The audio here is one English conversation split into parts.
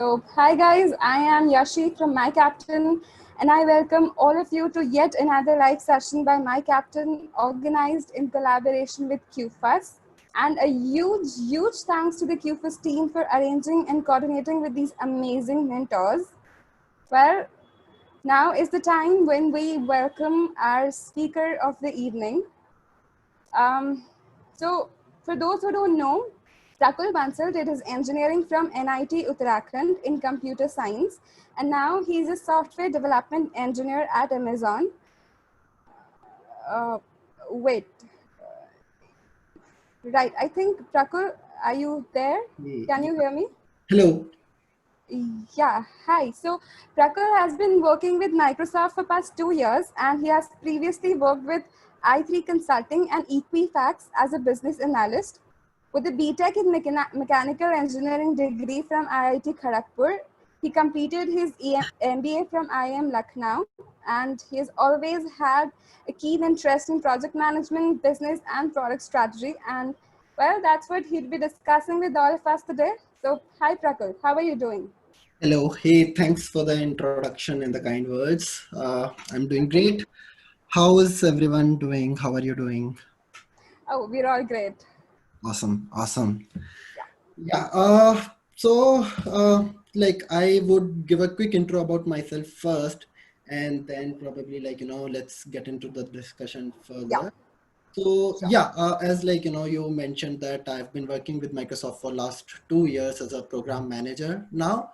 So, hi guys, I am Yashi from My Captain, and I welcome all of you to yet another live session by My Captain, organized in collaboration with QFUS. And a huge thanks to the QFUS team for arranging and coordinating with these amazing mentors. Well, now is the time when we welcome our speaker of the evening. Um, so, for those who don't know, Prakul Bansal did his engineering from NIT Uttarakhand in computer science, and now he's a software development engineer at Amazon. Uh, wait, right, I think Prakul, are you there? Can you hear me? Hello. Yeah, hi. So Prakul has been working with Microsoft for past 2 years, and he has previously worked with i3 Consulting and Equifax as a business analyst. With a BTech in mechanical engineering degree from IIT Kharagpur, he completed his MBA from IIM Lucknow, and he has always had a keen interest in project management, business, and product strategy. And well, that's what he'll be discussing with all of us today. So, hi Prakul, how are you doing? Hello. Hey, thanks for the introduction and the kind words. I'm doing great. How is everyone doing? How are you doing? Oh, we're all great. Awesome. Awesome. Yeah. Yeah. Like, I would give a quick intro about myself first, and then probably, let's get into the discussion Yeah. further. So Sure. yeah, as you mentioned that I've been working with Microsoft for last 2 years as a program manager now.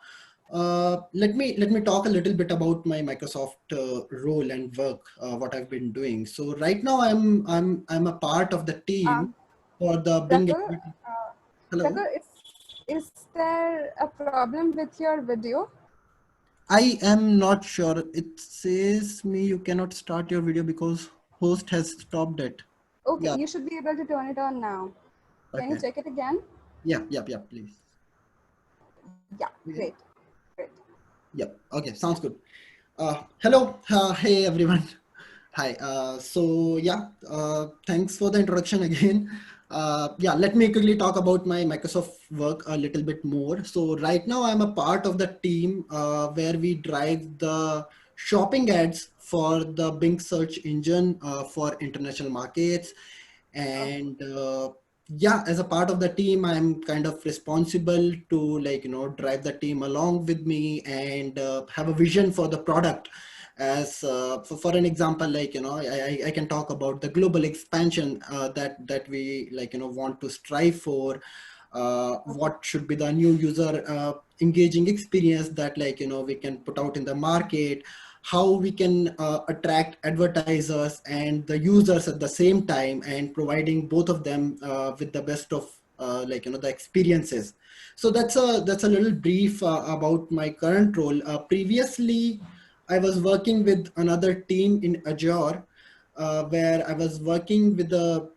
Let me talk a little bit about my Microsoft role and work, what I've been doing. So right now I'm a part of the team Um, for the Bing Prakul, Activity. uh, Hello. Prakul, is there a problem with your video? I am not sure. It says me you cannot start your video because host has stopped it. Okay, Yeah. you should be able to turn it on now. Can you Okay. check it again? Yeah. Please. Yeah, great. Okay. Great. Yep. Okay. Sounds good. Hello, hey everyone. Hi. Thanks for the introduction again. Yeah, let me quickly talk about my Microsoft work a little bit more. So right now I'm a part of the team where we drive the shopping ads for the Bing search engine for international markets. Okay. And yeah, as a part of the team, I'm kind of responsible to drive the team along with me and have a vision for the product. As for an example, I can talk about the global expansion that we want to strive for. Okay. What should be the new user engaging experience that we can put out in the market, how we can attract advertisers and the users at the same time, and providing both of them with the best of the experiences. So that's a little brief about my current role. Previously I was working with another team in Azure, where I was working with the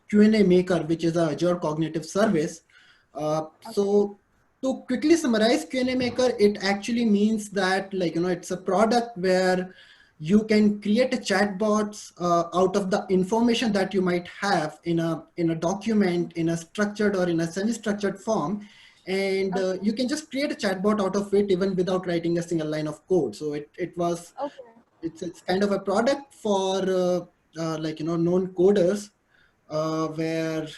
Q&A maker, which is a Azure Cognitive Service. Okay. So to quickly summarize Q&A maker, it actually means that it's a product where you can create a chatbots out of the information that you might have in a document, in a structured or in a semi-structured form, and Okay. you can just create a chatbot out of it even without writing a single line of code. So Okay. it's kind of a product for known coders, where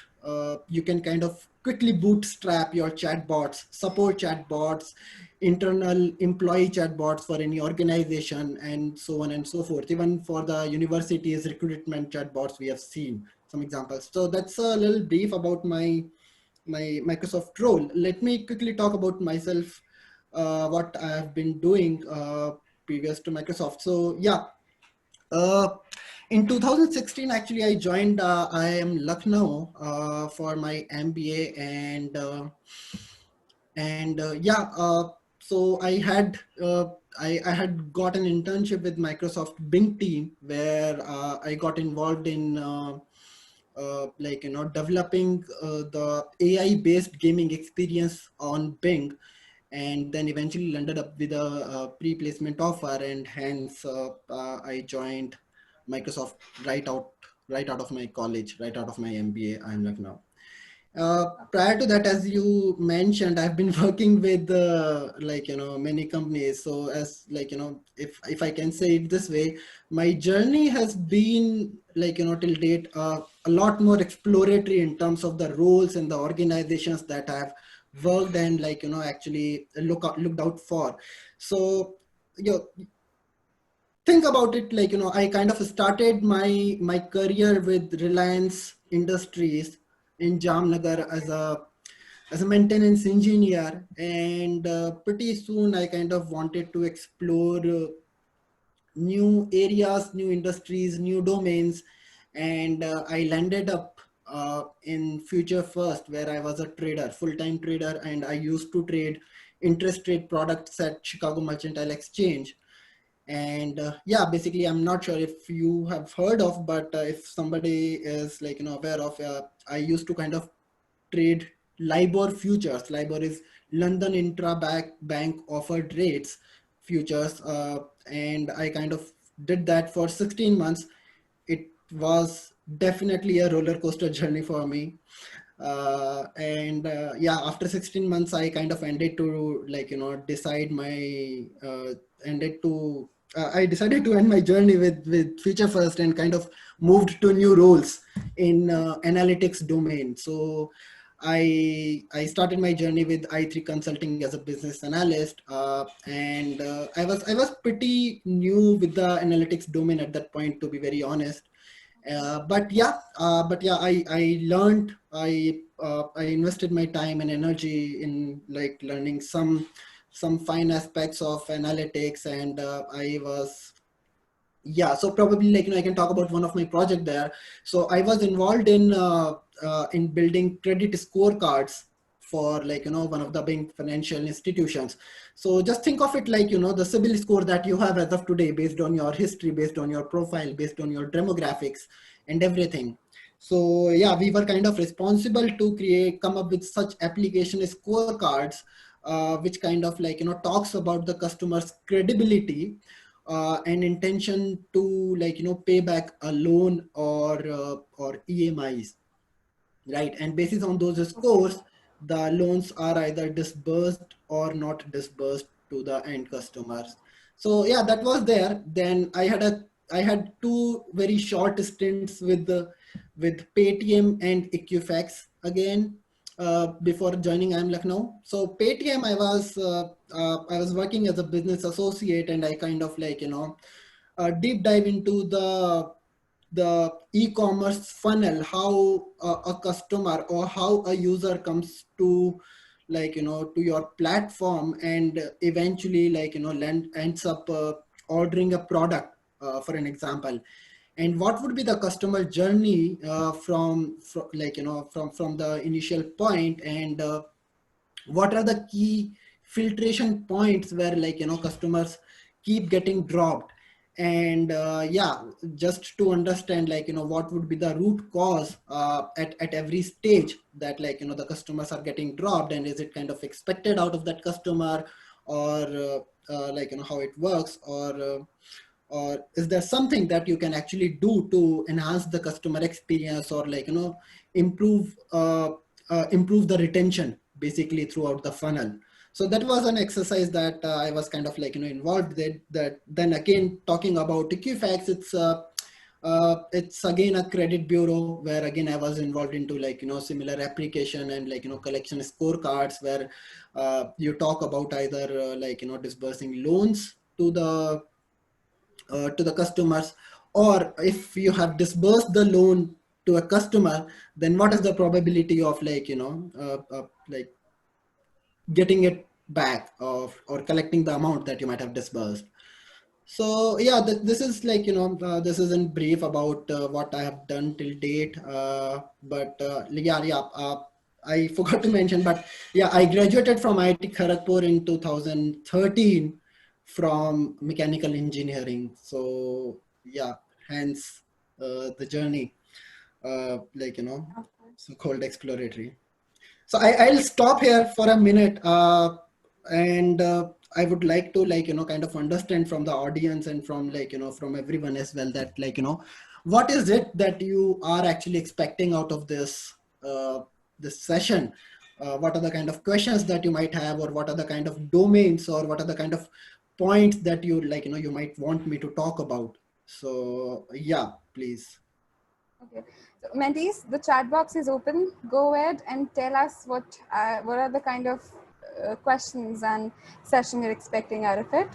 you can kind of quickly bootstrap your chatbots, support chatbots, internal employee chatbots for any organization, and so on and so forth. Even for the universities recruitment chatbots, we have seen some examples. So that's a little brief about my Microsoft role. Let me quickly talk about myself, what I have been doing previous to Microsoft. So yeah, uh, in 2016, actually, I joined IIM Lucknow for my MBA, so I had got an internship with Microsoft Bing team, where I got involved in developing the AI based gaming experience on Bing, and then eventually landed up with a pre-placement offer, and hence I joined Microsoft right out of my college, right out of my MBA. I'm like now. Prior to that, as you mentioned, I've been working with many companies. So as if I can say it this way, my journey has been till date a lot more exploratory in terms of the roles and the organizations that I've worked and actually looked out for. So you know, think about it, I kind of started my career with Reliance Industries in Jamnagar as a maintenance engineer, and pretty soon I kind of wanted to explore new areas, new industries, new domains, and I landed up in Future First, where I was a trader, full-time trader, and I used to trade interest rate products at Chicago Mercantile Exchange. And yeah, basically, I'm not sure if you have heard of, but if somebody is aware of, I used to kind of trade LIBOR futures. LIBOR is London Bank Offered Rates futures, and I kind of did that for 16 months. It was definitely a roller coaster journey for me. And yeah, after 16 months, I kind of ended to decide my ended to I decided to end my journey with Future First and kind of moved to new roles in analytics domain. So I started my journey with i3 Consulting as a business analyst, and I was pretty new with the analytics domain at that point, to be very honest. But yeah, I learned, I invested my time and energy in learning some fine aspects of analytics, and I was, yeah, so probably I can talk about one of my project there. So I was involved in building credit scorecards for one of the big financial institutions. So just think of it like the CIBIL score that you have as of today, based on your history, based on your profile, based on your demographics and everything. So yeah, we were kind of responsible to come up with such application scorecards, which kind of talks about the customer's credibility and intention to pay back a loan or EMIs, right? And basis on those scores, the loans are either disbursed or not disbursed to the end customers. So yeah, that was there. Then I had two very short stints with Paytm and Equifax again, before joining IIM Lucknow. So Paytm, I was working as a business associate, and I kind of deep dive into the e-commerce funnel, how a customer or how a user comes to to your platform, and eventually ends up ordering a product, for an example. And what would be the customer journey from the initial point, and what are the key filtration points where customers keep getting dropped. And yeah, just to understand what would be the root cause at every stage that the customers are getting dropped, and is it kind of expected out of that customer, or how it works, or is there something that you can actually do to enhance the customer experience, or improve improve the retention basically throughout the funnel. So that was an exercise that I was kind of involved with. That then again, talking about Equifax, it's again a credit bureau, where again I was involved into similar application and collection scorecards, where you talk about either disbursing loans to the customers, or if you have disbursed the loan to a customer, then what is the probability of getting it back, or collecting the amount that you might have disbursed. So yeah, this is this is in brief about what I have done till date. But I forgot to mention, but yeah, I graduated from IIT Kharagpur in 2013 from mechanical engineering. So yeah, hence the journey, so-called exploratory. So I'll stop here for a minute, and I would like to kind of understand from the audience and from from everyone as well, that what is it that you are actually expecting out of this this session. What are the kind of questions that you might have, or what are the kind of domains, or what are the kind of points that you like, you might want me to talk about. So yeah, please. Okay. So mentees, the chat box is open. Go ahead and tell us what are the kind of questions and session you're expecting out of it.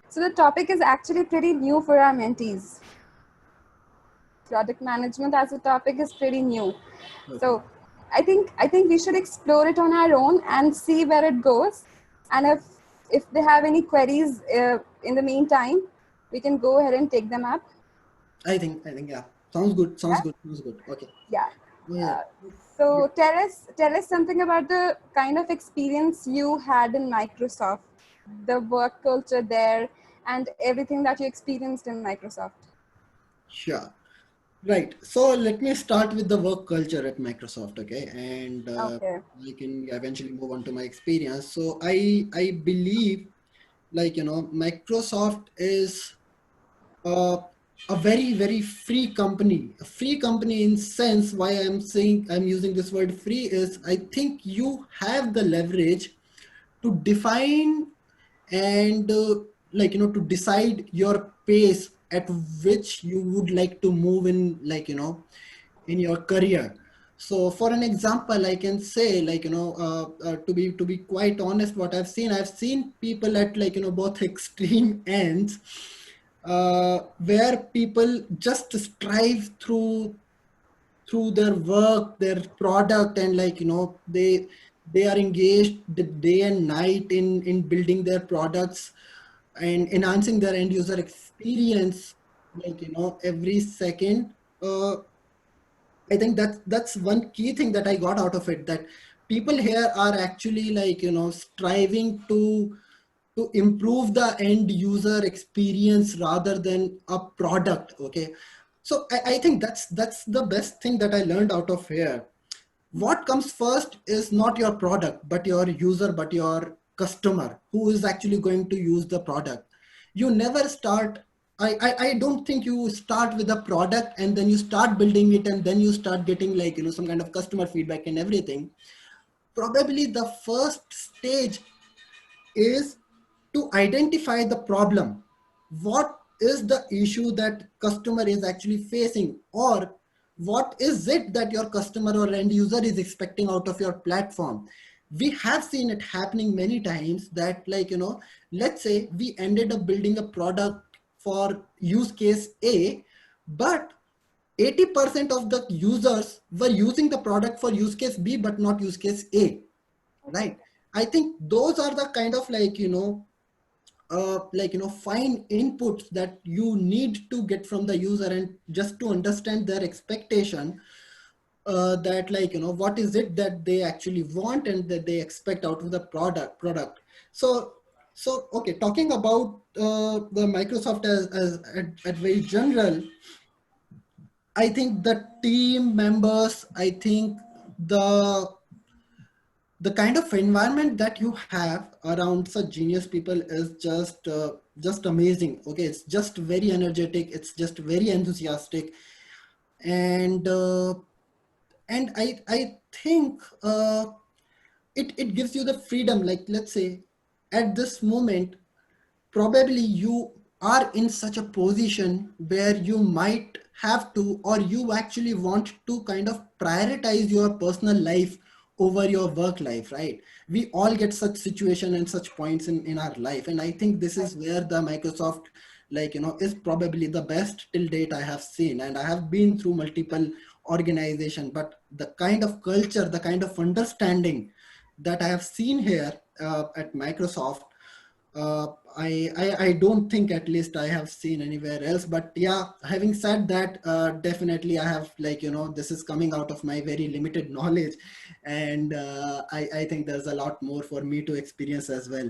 So the topic is actually pretty new for our mentees. Product management as a topic is pretty new. Okay. So I think we should explore it on our own and see where it goes. And if they have any queries in the meantime, we can go ahead and take them up. I think yeah. Sounds good. Yeah. Okay. Yeah. Yeah. So tell us something about the kind of experience you had in Microsoft, the work culture there, and everything that you experienced in Microsoft. Sure. Right. So let me start with the work culture at Microsoft, okay? And Okay. I can eventually move on to my experience. So I believe, like, Microsoft is uh, a very free company. A free company in sense, why I'm using this word free is, I think you have the leverage to define and to decide your pace at which you would like to move in, in your career. So for an example, I can say, to be quite honest, what I've seen people at, both extreme ends, where people just strive through their work, their product, and they are engaged the day and night in building their products and enhancing their end user experience, every second. I think that's one key thing that I got out of it, that people here are actually, striving to improve the end user experience rather than a product. Okay. So I think that's the best thing that I learned out of here. What comes first is not your product, but your user, but your customer who is actually going to use the product. You never start, I don't think you start with a product and then you start building it and then you start getting, some kind of customer feedback and everything. Probably the first stage is to identify the problem. What is the issue that customer is actually facing, or what is it that your customer or end user is expecting out of your platform? We have seen it happening many times that, let's say we ended up building a product for use case A, but 80% of the users were using the product for use case B, but not use case A, right? I think those are the kind of, fine inputs that you need to get from the user, and just to understand their expectation, that, what is it that they actually want and that they expect out of the product. So okay, talking about the Microsoft as at very general, I think the team members, I think the the kind of environment that you have around such genius people is just amazing. Okay, it's just very energetic, it's just very enthusiastic, and I think it gives you the freedom. Like, let's say at this moment, probably you are in such a position where you might have to, or you actually want to kind of prioritize your personal life over your work life, right? We all get such situation and such points in our life, and I think this is where the Microsoft, is probably the best till date I have seen. And I have been through multiple organization, but the kind of culture, the kind of understanding that I have seen here at Microsoft, uh, I don't think, at least, I have seen anywhere else. But yeah, having said that, definitely I have, this is coming out of my very limited knowledge, and I think there's a lot more for me to experience as well.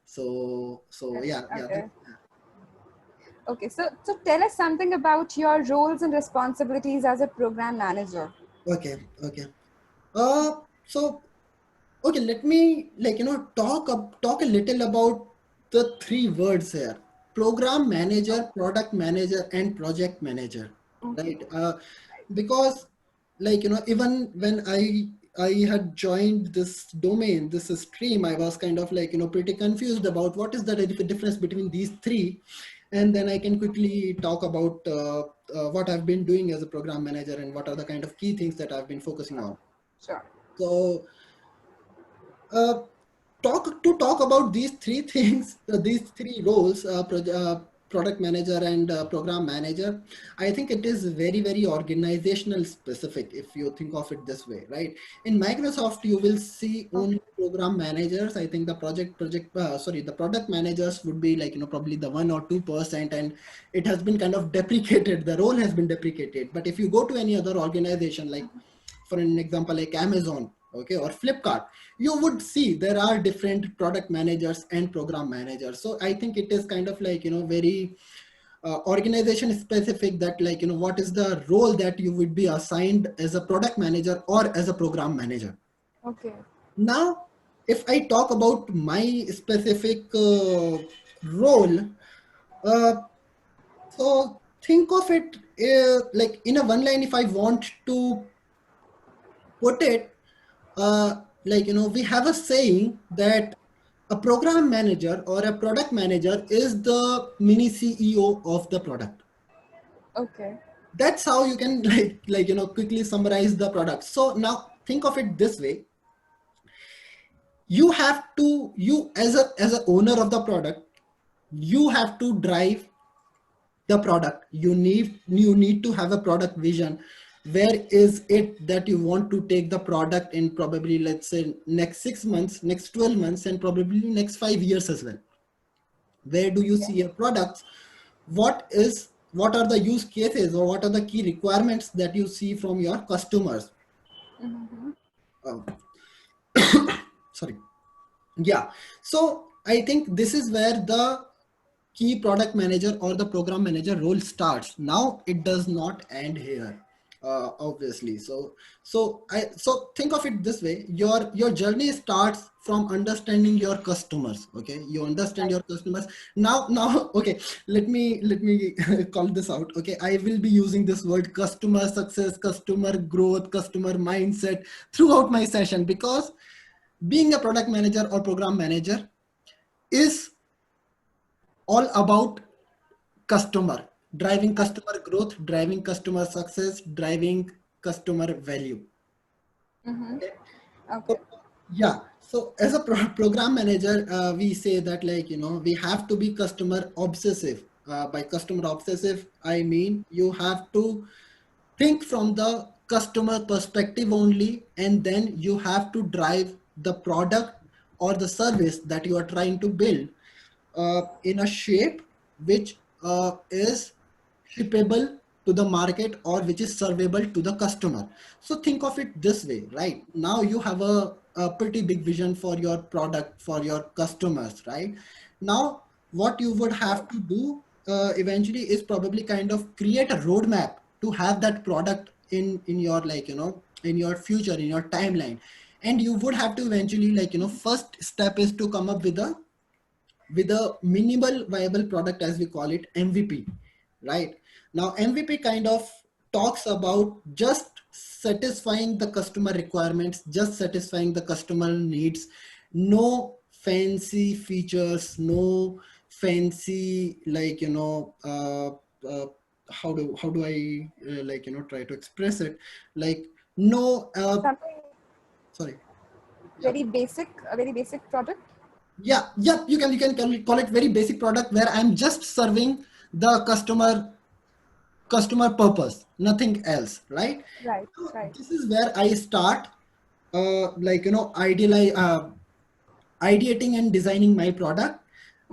So yeah. Okay. Okay, so tell us something about your roles and responsibilities as a program manager. Okay. Uh, so okay, let me, talk a little about the three words here. program manager, product manager, and project manager, right? Because even when I had joined this domain, this stream, I was kind of pretty confused about what is the difference between these three. And then I can quickly talk about what I've been doing as a program manager and what are the kind of key things that I've been focusing on. Sure. So uh, talk about these three things, these three roles, product manager and program manager. I think it is very organizational specific if you think of it this way, right? In Microsoft, you will see only program managers. I think the the product managers would be probably the 1 or 2%, and it has been kind of deprecated. The role has been deprecated. But if you go to any other organization, like for an example, like Amazon, okay, or Flipkart, you would see there are different product managers and program managers. So I think it is kind of very organization specific, that what is the role that you would be assigned as a product manager or as a program manager. Okay. Now, if I talk about my specific role, uh, so think of it like in a one line, if I want to put it, we have a saying that a program manager or a product manager is the mini CEO of the product. Okay. That's how you can quickly summarize the product. So now think of it this way: you as a owner of the product, you have to drive the product. You need to have a product vision. Where is it that you want to take the product in, probably let's say next 6 months, next 12 months, and probably next 5 years as well? Where do you see your products? What are the use cases, or what are the key requirements that you see from your customers? Um, Sorry. Yeah. So I think this is where the key product manager or the program manager role starts. Now it does not end here, obviously. So think of it this way: your journey starts from understanding your customers. Okay, you understand your customers. Now, okay, let me call this out. Okay, I will be using this word customer success, customer growth, customer mindset throughout my session, because being a product manager or program manager is all about customer, driving customer growth, driving customer success, driving customer value. Okay. Okay. So, yeah. So as a program manager, we say that we have to be customer obsessive. By customer obsessive, I mean you have to think from the customer perspective only, and then you have to drive the product or the service that you are trying to build in a shape which is shippable to the market, or which is servable to the customer. So think of it this way: right now you have a pretty big vision for your product, for your customers. Right now, what you would have to do eventually is probably kind of create a roadmap to have that product in your in your future, in your timeline. And you would have to eventually first step is to come up with a minimal viable product, as we call it, MVP. Right now, MVP kind of talks about just satisfying the customer requirements, just satisfying the customer needs. No fancy features, no fancy how do I try to express it, like no Something sorry. a very basic product. Yeah, you can call it very basic product, where I'm just serving the customer purpose, nothing else. Right. Right. So Right. this is where I start ideally ideating and designing my product.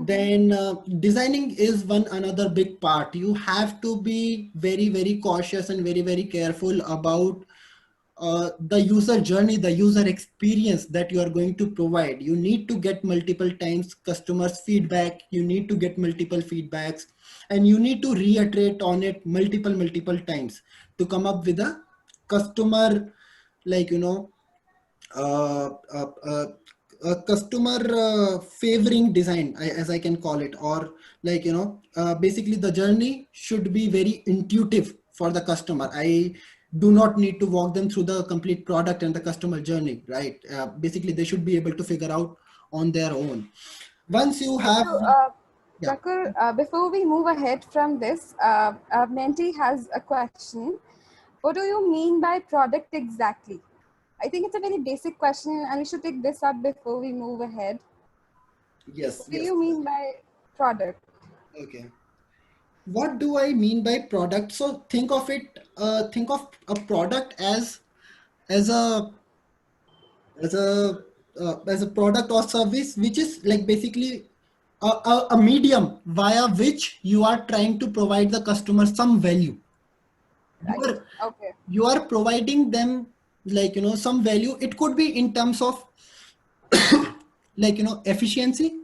Then designing is one another big part. You have to be very cautious and very careful about the user journey, the user experience that you are going to provide. You need to get multiple times customers feedback, you need to get multiple feedbacks, and you need to reiterate on it multiple times to come up with a customer like uh, uh, uh, customer favoring design, as I can call it, or like, basically the journey should be very intuitive for the customer. I do not need to walk them through the complete product and the customer journey, right? Basically, they should be able to figure out on their own. Once you have, So, yeah, Prakhar, before we move ahead from this, Menti has a question. What do you mean by product exactly? I think it's a very basic question, and we should take this up before we move ahead. yes, What do yes, you mean by product? okay. What do I mean by product? So think of it, think of a product as a as a as a product or service, which is like basically a medium via which you are trying to provide the customer some value. you Right. are Okay. you are providing them, like, some value. It could be in terms of like, efficiency.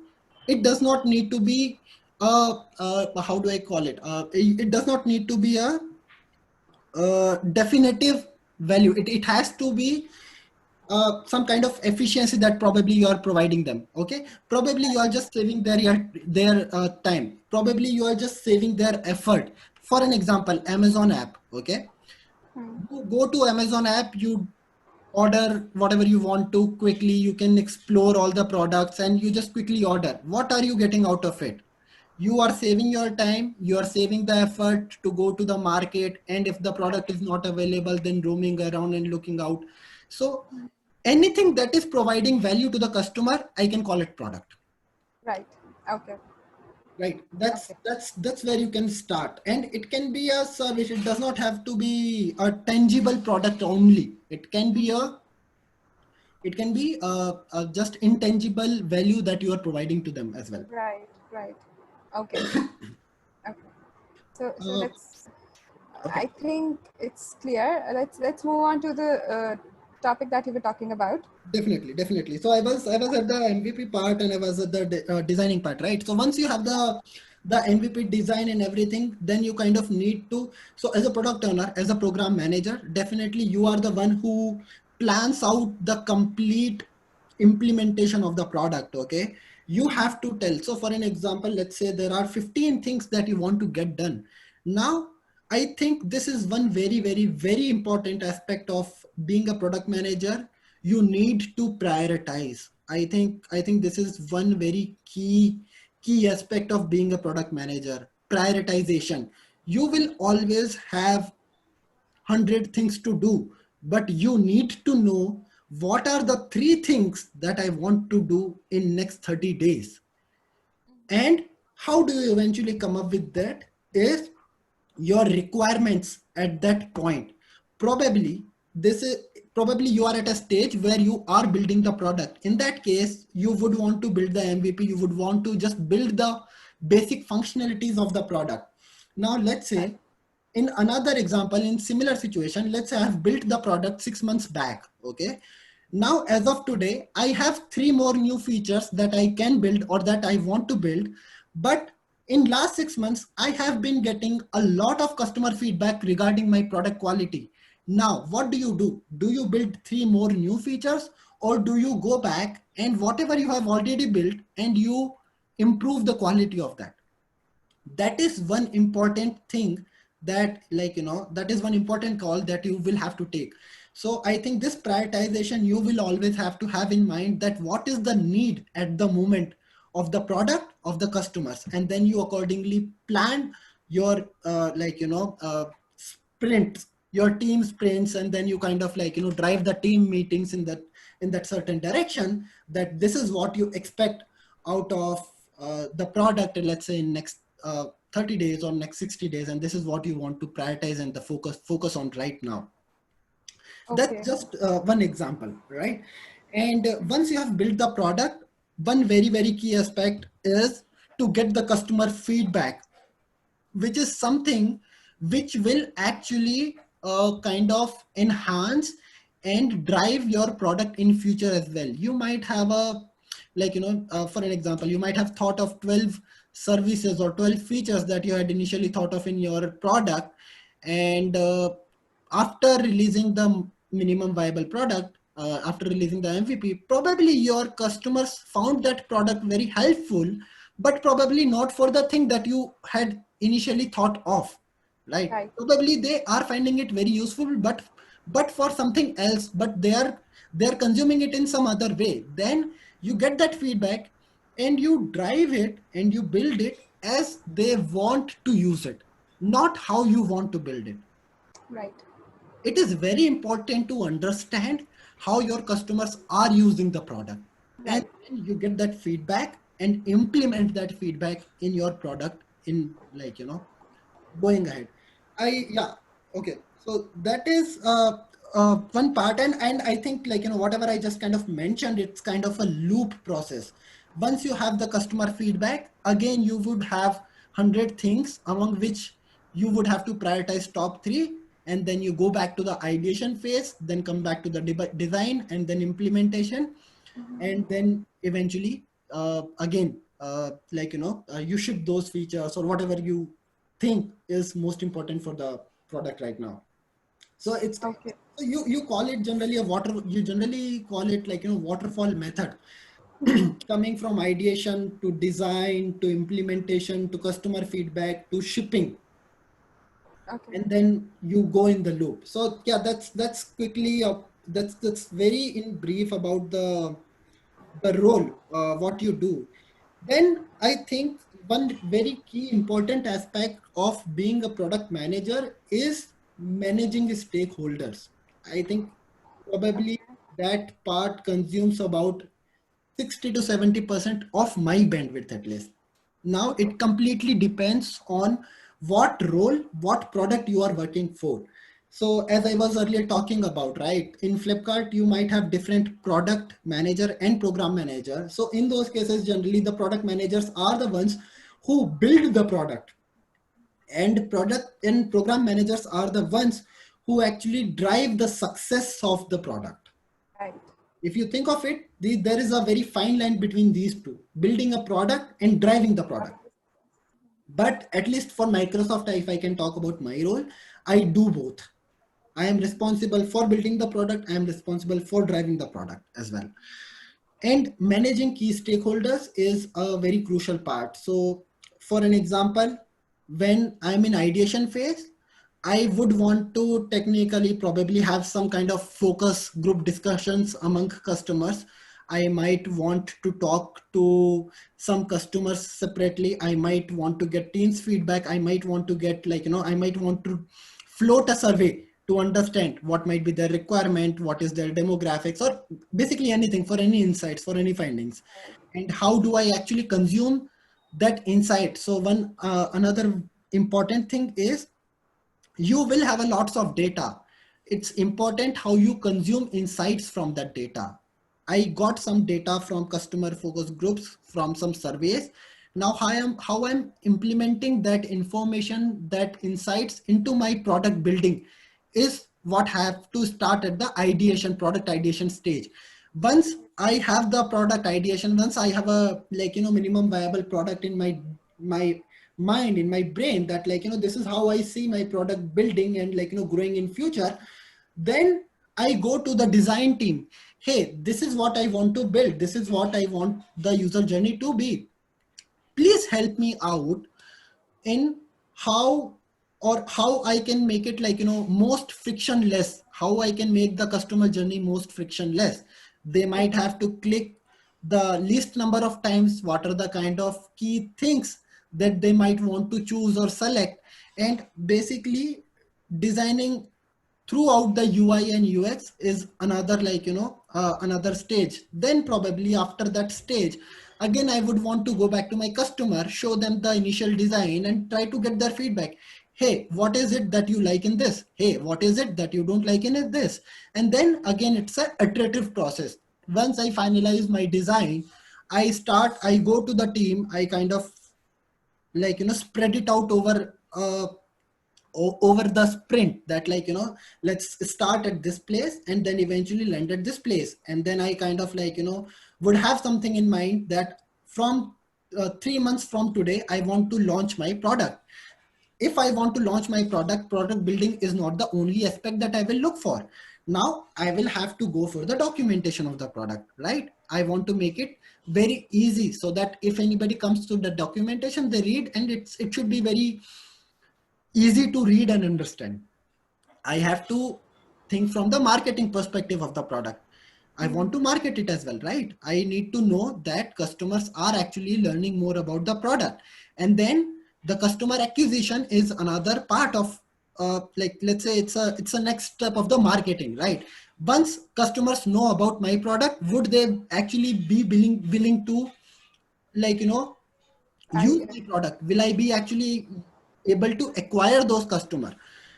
It does not need to be how do I call it, it does not need to be a definitive value. It has to be some kind of efficiency that probably you are providing them. Okay, probably you are just saving their time, probably you are just saving their effort. For an example, Amazon app. Okay, Hmm. you go to Amazon app, you order whatever you want to quickly, you can explore all the products and you just quickly order. What are you getting out of it? You are saving your time, you are saving the effort to go to the market, and if the product is not available, then roaming around and looking out. So anything that is providing value to the customer, I can call it product. Right. Okay. Right, that's Okay. that's where you can start. And it can be a service. It does not have to be a tangible product only. It can be just intangible value that you are providing to them as well. Right. Right. Okay. Okay. So uh, let's. okay, I think it's clear. Let's move on to the topic that you were talking about. definitely. So I was at the MVP part, and I was at the designing part, right? So once you have the MVP design and everything, then you kind of need to. So as a product owner, as a program manager, definitely you are the one who plans out the complete implementation of the product. Okay, you have to tell. So for an example, let's say there are 15 things that you want to get done. Now I think this is one very important aspect of being a product manager. You need to prioritize. I think this is one very key aspect of being a product manager. Prioritization. You will always have 100 things to do, but you need to know what are the three things that I want to do in next 30 days. And how do you eventually come up with that is your requirements at that point. Probably this is probably you are at a stage where you are building the product. In that case, you would want to build the MVP. You would want to just build the basic functionalities of the product. Now let's Right. say, in another example, in similar situation, let's say I have built the product 6 months back. Okay, now as of today I have three more new features that I can build or that I want to build. But in last 6 months I have been getting a lot of customer feedback regarding my product quality. Now what do you build three more new features, or do you go back and whatever you have already built and you improve the quality of that? That is one important thing, that like, that is one important call that you will have to take. So I think this prioritization, you will always have to have in mind that what is the need at the moment of the product of the customers, and then you accordingly plan your sprints, your team sprints, and then you kind of like, drive the team meetings in that certain direction, that this is what you expect out of the product, let's say in next 30 days or next 60 days, and this is what you want to prioritize and the focus on right now. That's Okay. just one example, right? And once you have built the product, one very key aspect is to get the customer feedback, which is something which will actually kind of enhance and drive your product in future as well. You might have a, like, for an example, you might have thought of 12 services or 12 features that you had initially thought of in your product, and after releasing the minimum viable product, after releasing the MVP, probably your customers found that product very helpful, but probably not for the thing that you had initially thought of, right? Right. Probably they are finding it very useful, but for something else, but they're consuming it in some other way. Then you get that feedback and you drive it and you build it as they want to use it, not how you want to build it. Right. It is very important to understand how your customers are using the product, and Right. then you get that feedback and implement that feedback in your product in, like, going ahead. I Yeah, okay, so that is one part. And I think, like, whatever I just kind of mentioned, it's kind of a loop process. Once you have the customer feedback, again you would have 100 things among which you would have to prioritize top 3, and then you go back to the ideation phase, then come back to the design, and then implementation, and then eventually again like, you ship those features or whatever you think is most important for the product right now. So it's, Okay. so you call it generally you generally call it, like, waterfall method. Coming from ideation to design to implementation to customer feedback to shipping, Okay. and then you go in the loop. So yeah, that's quickly that's very in brief about the role, what you do. Then I think one very key important aspect of being a product manager is managing stakeholders. I think probably that part consumes about 60 to 70% of my bandwidth at least. Now it completely depends on what role, what product you are working for. So as I was earlier talking about, right, in Flipkart, you might have different product manager and program manager. So in those cases, generally the product managers are the ones who build the product, and product and program managers are the ones who actually drive the success of the product. Right. If you think of it, there is a very fine line between these two, building a product and driving the product. But at least for Microsoft, if I can talk about my role, I do both. I am responsible for building the product, I am responsible for driving the product as well. And managing key stakeholders is a very crucial part. So for an example, when I'm in ideation phase, I would want to technically probably have some kind of focus group discussions among customers. I might want to talk to some customers separately. I might want to get teams feedback. I might want to get, like, I might want to float a survey to understand what might be their requirement, what is their demographics, or basically anything, for any insights, for any findings, and how do I actually consume that insight. So one another important thing is, you will have a lots of data. It's important how you consume insights from that data. I got some data from customer focus groups, from some surveys. Now how I'm implementing that information, that insights into my product building, is what have to start at the ideation, product ideation stage. Once I have the product ideation, once I have a, like, minimum viable product in my mind, in my brain, that, like, this is how I see my product building and, like, growing in future, then I go to the design team. Hey, this is what I want to build, this is what I want the user journey to be. Please help me out in how, or how I can make it, like, most frictionless, how I can make the customer journey most frictionless. They might have to click the least number of times, what are the kind of key things that they might want to choose or select, and basically designing throughout the UI and UX is another, like, another stage. Then probably after that stage, again I would want to go back to my customer, show them the initial design and try to get their feedback. Hey, what is it that you like in this? Hey, what is it that you don't like in this? And then again, it's an iterative process. Once I finalize my design, I go to the team, I kind of, like, spread it out over over the sprint, that, like, let's start at this place and then eventually land at this place. And then I kind of, like, would have something in mind that from 3 months from today, I want to launch my product. If I want to launch my product, product building is not the only aspect that I will look for. Now I will have to go for the documentation of the product, right? I want to make it very easy so that if anybody comes to the documentation, they read, and it should be very easy to read and understand. I have to think from the marketing perspective of the product. I want to market it as well, right? I need to know that customers are actually learning more about the product. And then the customer acquisition is another part of, like, let's say it's a next step of the marketing, right? Once customers know about my product, would they actually be willing to, like, use I my product? Will I be actually able to acquire those customers?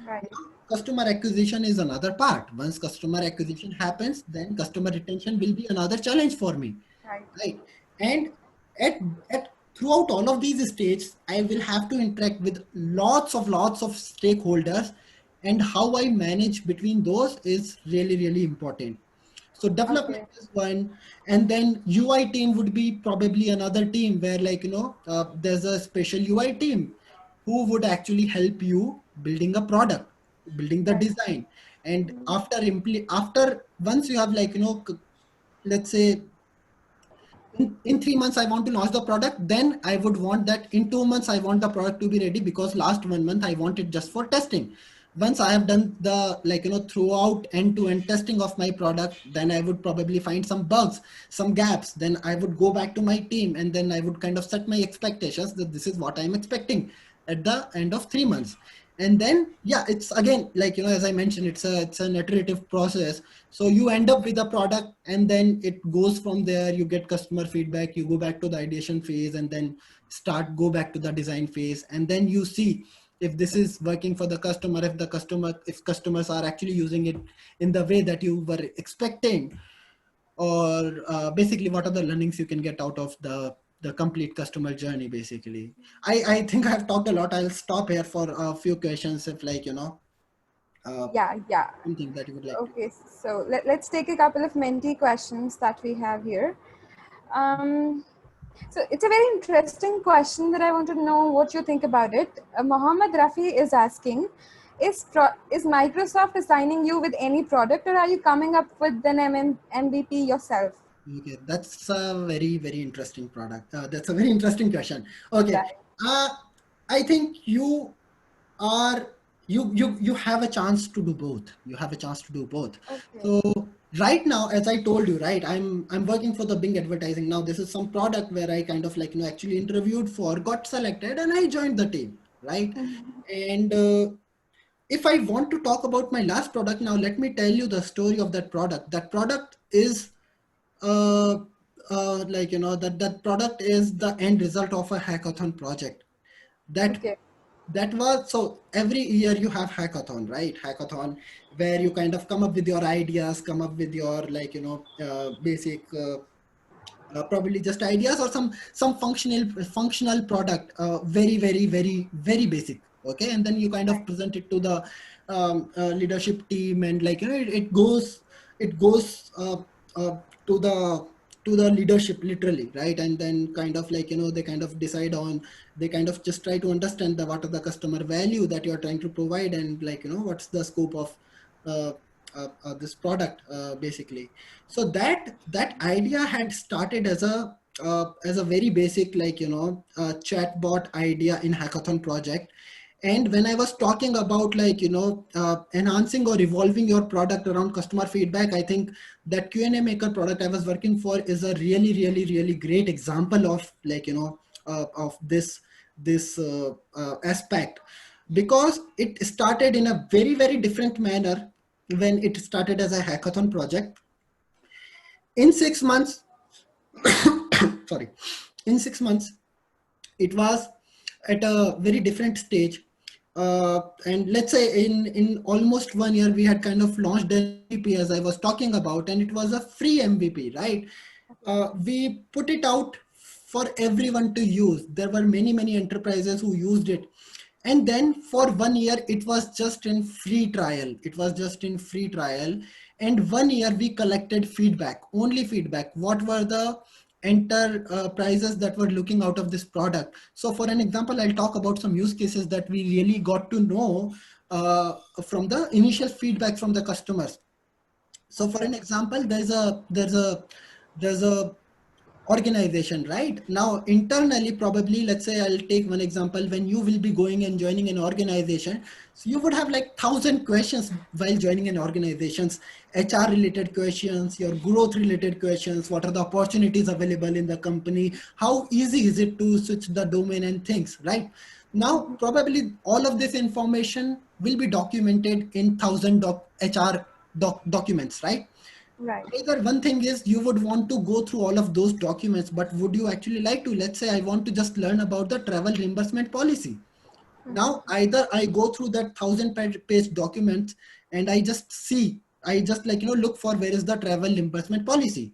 right, Customer acquisition is another part. Once customer acquisition happens, then customer retention will be another challenge for me, right. right? And at, at throughout all of these stages, I will have to interact with lots of stakeholders, and how I manage between those is really, really important. So development Okay. is one, and then UI team would be probably another team where, like, there's a special UI team who would actually help you building a product, building the Right. design. And after once you have, like, let's say in 3 months I want to launch the product, then I would want that in 2 months I want the product to be ready, because last 1 month I want it just for testing. Once I have done the, like, throughout end-to-end testing of my product, then I would probably find some bugs, some gaps, then I would go back to my team, and then I would kind of set my expectations that this is what I'm expecting at the end of 3 months. And then, yeah, it's again, like, as I mentioned, it's an iterative process. So you end up with a product, and then it goes from there. You get customer feedback, you go back to the ideation phase, and then go back to the design phase, and then you see if this is working for the customer, if customers are actually using it in the way that you were expecting, or basically what are the learnings you can get out of the complete customer journey. Basically, I think I've talked a lot. I'll stop here for a few questions, if, like, uh, Yeah, yeah. something that you would like to. Okay, so let's take a couple of Menti questions that we have here. Um, so it's a very interesting question that I want to know what you think about it. Mohammed Rafi is asking, is Microsoft assigning you with any product, or are you coming up with an MVP yourself? Okay, that's a very, very interesting product. That's a very interesting question. Okay, Right. uh, I think are you have a chance to do both. You have a chance to do both. Okay. So right now, as I told you, right, I'm working for the Bing advertising now. This is some product where I kind of, like, actually interviewed for, got selected, and I joined the team, right? And if I want to talk about my last product now, let me tell you the story of that product. That product is uh, like, that product is the end result of a hackathon project. That Okay. that was, so every year you have hackathon, right? Hackathon, where you kind of come up with your ideas, come up with your, like, basic, probably just ideas, or some functional product, very, very, very, very basic. Okay, and then you kind of Right. present it to the leadership team, and, like, it goes to the leadership, literally, right? And then kind of, like, they kind of decide on, they kind of just try to understand what are the customer value that you're trying to provide, and, like, what's the scope of uh, this product, basically. So that idea had started as a very basic, like, chatbot idea in hackathon project. And when I was talking about, like, enhancing or evolving your product around customer feedback, I think that Q&A maker product I was working for is a really, really, really great example of, like, of this aspect, because it started in a very, very different manner. When it started as a hackathon project, in 6 months, sorry, in 6 months, it was at a very different stage. And let's say in almost 1 year, we had kind of launched the MVP, as I was talking about, and it was a free MVP, right? We put it out for everyone to use. There were many, many enterprises who used it. And then for 1 year, it was just in free trial. It was just in free trial. And 1 year, we collected feedback, only feedback. What were the enterprises that were looking out of this product? So, for an example, I'll talk about some use cases that we really got to know from the initial feedback from the customers. So for an example, there's a organization, right? Now internally, probably, let's say I'll take one example. When you will be going and joining an organization, so you would have like 1,000 questions while joining an organization's HR related questions, your growth related questions, what are the opportunities available in the company, how easy is it to switch the domain and things, right? Now probably all of this information will be documented in 1,000 HR documents, right? Right. Either one thing is you would want to go through all of those documents, but would you actually like to? Let's say I want to just learn about the travel reimbursement policy. Now, either I go through that 1,000 page documents and I just like, look for where is the travel reimbursement policy.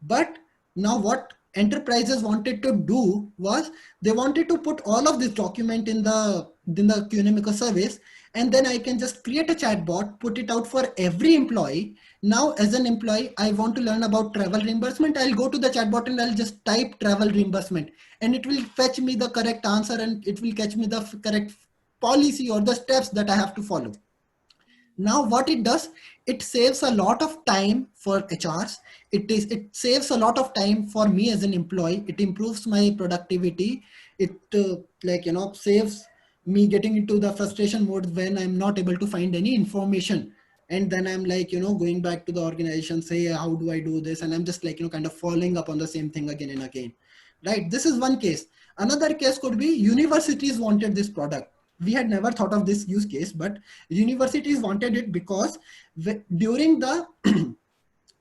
But now what enterprises wanted to do was they wanted to put all of this document in the Qnamica service, and then I can just create a chatbot, put it out for every employee. Now, as an employee, I want to learn about travel reimbursement. I'll go to the chatbot and I'll just type travel reimbursement, and it will fetch me the correct answer, and it will catch me the correct policy or the steps that I have to follow. Now what it does, it saves a lot of time for HRs. It saves a lot of time for me as an employee. It improves my productivity. It saves me getting into the frustration mode when I'm not able to find any information, and then I'm like, going back to the organization, say, how do I do this, and I'm just like, kind of following up on the same thing again and again, right? This is one case. Another case could be universities wanted this product. We had never thought of this use case, but universities wanted it because during the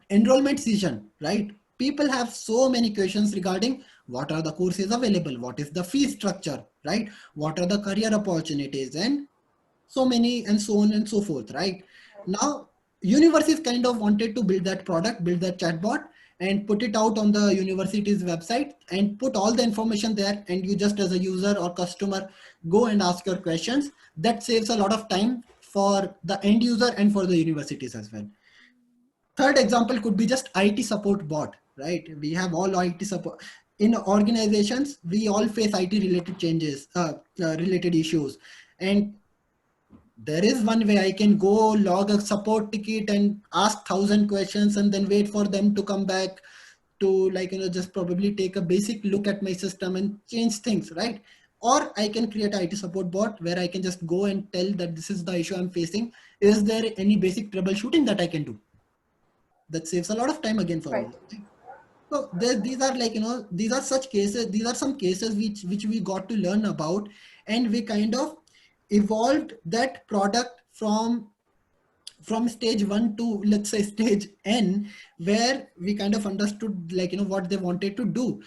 enrollment season, right, people have so many questions regarding what are the courses available, what is the fee structure, right, what are the career opportunities, and so many, and so on and so forth, right? Now universities kind of wanted to build that product, build that chatbot, and put it out on the university's website and put all the information there, and you just as a user or customer go and ask your questions. That saves a lot of time for the end user and for the universities as well. Third example could be just IT support bot, right? We have all IT support in organizations. We all face IT related changes, related issues, and there is one way I can go log a support ticket and ask 1,000 questions and then wait for them to come back to, like, just probably take a basic look at my system and change things, right? Or I can create an IT support bot where I can just go and tell that this is the issue I'm facing. Is there any basic troubleshooting that I can do? That saves a lot of time again for Right. me. So these are like, these are such cases, these are some cases which we got to learn about, and we kind of evolved that product from stage 1 to, let's say, stage n, where we kind of understood, like, what they wanted to do.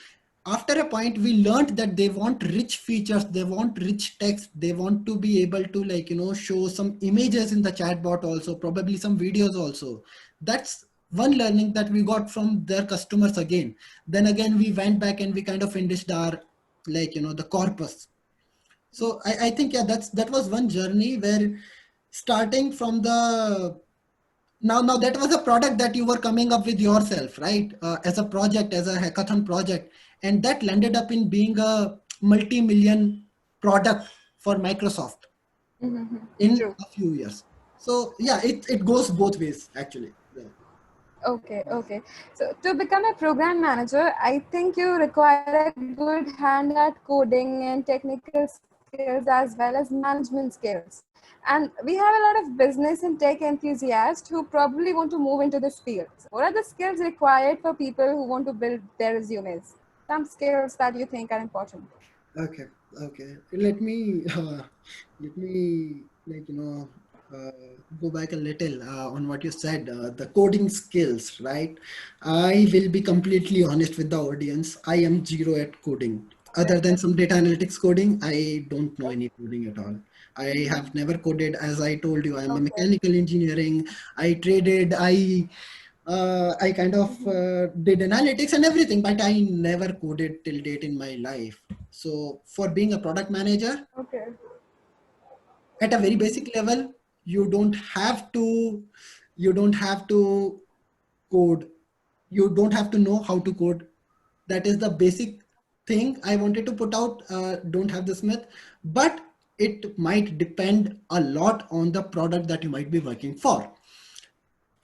After a point, we learned that they want rich features, they want rich text, they want to be able to, like, show some images in the chatbot also, probably some videos also. That's one learning that we got from their customers again. Then again, we went back and we kind of enriched our, like, the corpus. So I think, yeah, that was one journey where, starting from the, now that was a product that you were coming up with yourself, right? As a project, as a hackathon project, and that landed up in being a multi-million product for Microsoft in True. a few years. So yeah, it goes both ways actually. Yeah. Okay, okay. So to become a program manager, I think you require a good hand at coding and technical skills as well as management skills. And we have a lot of business and tech enthusiasts who probably want to move into this field. So what are the skills required for people who want to build their resumes? Some skills that you think are important. Okay, okay. Let me like, go back a little on what you said, the coding skills, right? I will be completely honest with the audience. I am zero at coding. Other than some data analytics coding, I don't know any coding at all. I have never coded. As I told you, I'm a Okay. mechanical engineering. I traded. I kind of did analytics and everything, but I never coded till date in my life. So for being a product manager, Okay. at a very basic level, you don't have to you don't have to code. You don't have to know how to code. That is the basic thing I wanted to put out. Don't have this myth, but it might depend a lot on the product that you might be working for.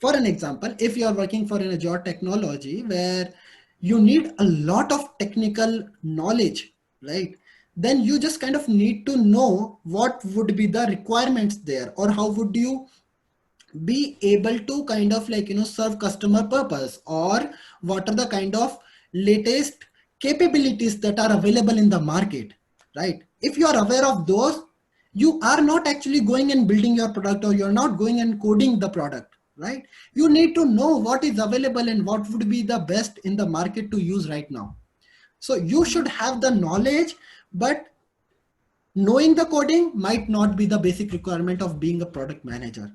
For an example, if you are working for an Azure technology where you need a lot of technical knowledge, right? Then you just kind of need to know what would be the requirements there, or how would you be able to kind of like, serve customer purpose, or what are the kind of latest capabilities that are available in the market, right? If you are aware of those, you are not actually going and building your product, or you're not going and coding the product, right? You need to know what is available and what would be the best in the market to use right now. So you should have the knowledge, but knowing the coding might not be the basic requirement of being a product manager,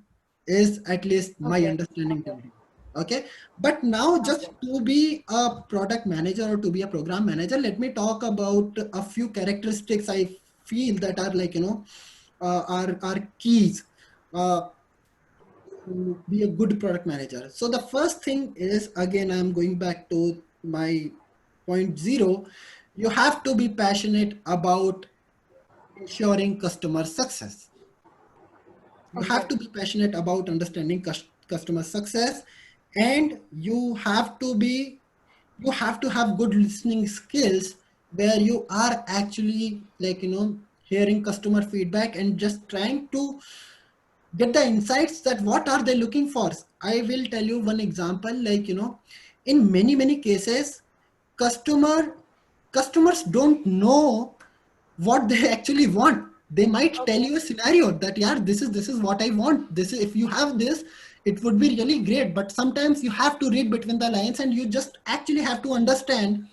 is at least my Okay. understanding till now. Okay, but now, just to be a product manager or to be a program manager, let me talk about a few characteristics I feel that are like, are keys uh, to be a good product manager. So the first thing is, again, I'm going back to my point zero. You have to be passionate about ensuring customer success. You have Okay. to be passionate about understanding customer success, and you have to have good listening skills, where you are actually like, hearing customer feedback and just trying to get the insights that what are they looking for. I will tell you one example, like, in many cases, customer customers don't know what they actually want. They might tell Okay. you a scenario that, yeah, this is what I want, this is, if you have this, it would be really great. But sometimes you have to read between the lines, and you just actually have to understand